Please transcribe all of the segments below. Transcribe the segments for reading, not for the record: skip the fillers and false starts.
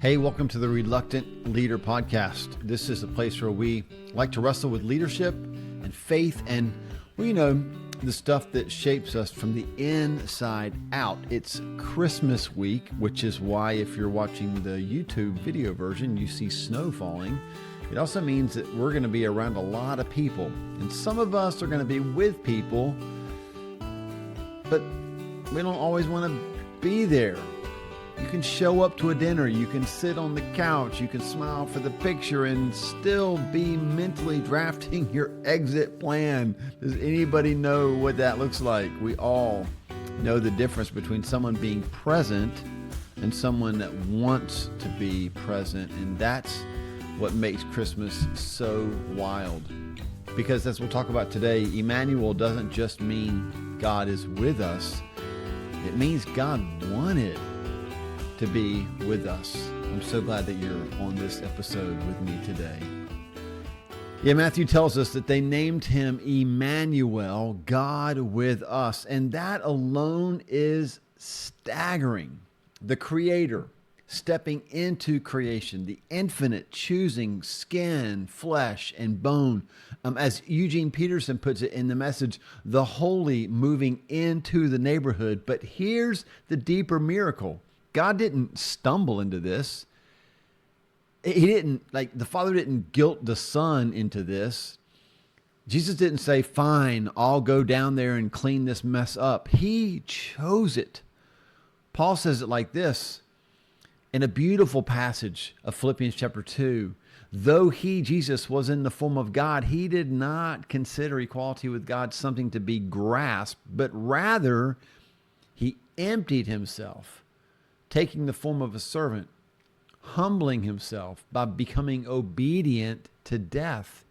Hey, welcome to the Reluctant Leader Podcast. This is a place where we like to wrestle with leadership and faith and, the stuff that shapes us from the inside out. It's Christmas week, which is why if you're watching the YouTube video version, you see snow falling. It also means that we're going to be around a lot of people. And some of us are going to be with people, but we don't always want to be there. You can show up to a dinner, you can sit on the couch, you can smile for the picture and still be mentally drafting your exit plan. Does anybody know what that looks like? We all know the difference between someone being present and someone that wants to be present. And that's what makes Christmas so wild. Because as we'll talk about today, Emmanuel doesn't just mean God is with us. It means God wanted to be with us. I'm so glad that you're on this episode with me today. Yeah, Matthew tells us that they named him Emmanuel, God with us. And that alone is staggering. The Creator stepping into creation, the infinite choosing skin, flesh, and bone. As Eugene Peterson puts it in the message, the holy moving into the neighborhood. But here's the deeper miracle. God didn't stumble into this. He didn't, the Father didn't guilt the Son into this. Jesus didn't say, fine, I'll go down there and clean this mess up. He chose it. Paul says it like this in a beautiful passage of Philippians chapter 2. Though he, Jesus, was in the form of God, he did not consider equality with God something to be grasped, but rather he emptied himself, taking the form of a servant, humbling himself by becoming obedient to death,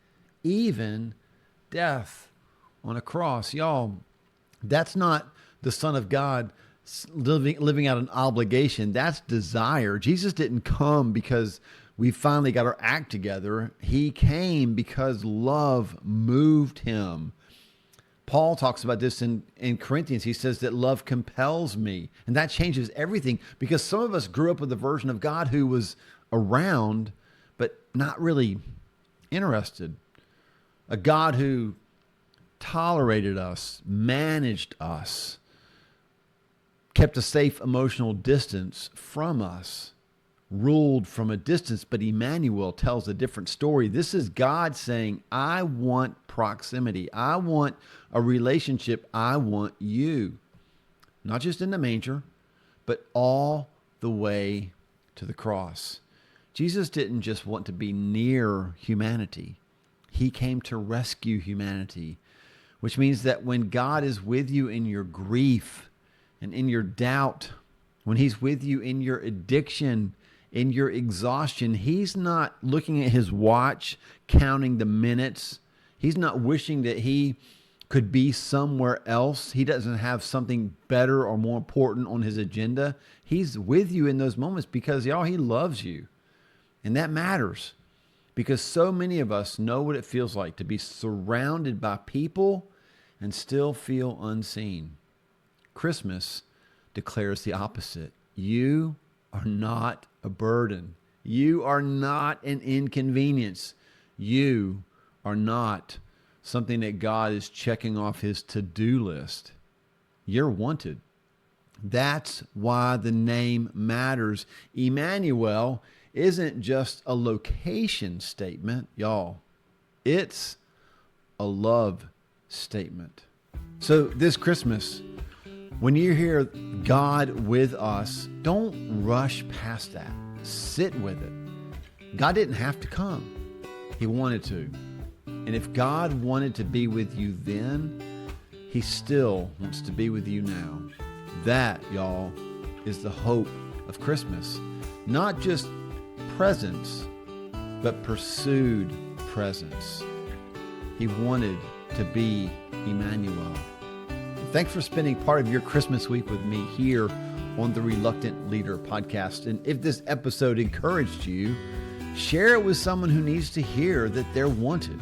even death on a cross. Y'all, that's not the Son of God living out an obligation. That's desire. Jesus didn't come because we finally got our act together. He came because love moved him. Paul talks about this in Corinthians. He says that love compels me. And that changes everything because some of us grew up with a version of God who was around, but not really interested. A God who tolerated us, managed us, kept a safe emotional distance from us, ruled from a distance. But Emmanuel tells a different story. This is God saying, I want proximity. I want a relationship. I want you. Not just in the manger, but all the way to the cross. Jesus didn't just want to be near humanity. He came to rescue humanity, which means that when God is with you in your grief and in your doubt, when he's with you in your addiction, in your exhaustion, he's not looking at his watch, counting the minutes. He's not wishing that he could be somewhere else. He doesn't have something better or more important on his agenda. He's with you in those moments because, y'all, he loves you. And that matters because so many of us know what it feels like to be surrounded by people and still feel unseen. Christmas declares the opposite. You are not a burden. You are not an inconvenience. You are not something that God is checking off his to-do list. You're wanted. That's why the name matters. Emmanuel isn't just a location statement, y'all. It's a love statement. So this Christmas, when you hear God with us, don't rush past that. Sit with it. God didn't have to come. He wanted to. And if God wanted to be with you then, he still wants to be with you now. That, y'all, is the hope of Christmas. Not just presence, but pursued presence. He wanted to be Emmanuel. Thanks for spending part of your Christmas week with me here on the Reluctant Leader Podcast. And if this episode encouraged you, share it with someone who needs to hear that they're wanted.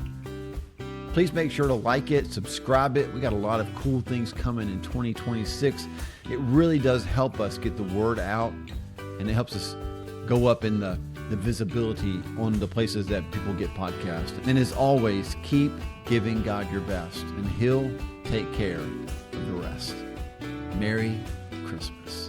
Please make sure to like it, subscribe it. We got a lot of cool things coming in 2026. It really does help us get the word out, and it helps us go up in the visibility on the places that people get podcasts. And as always, keep giving God your best, and He'll take care of the rest. Merry Christmas.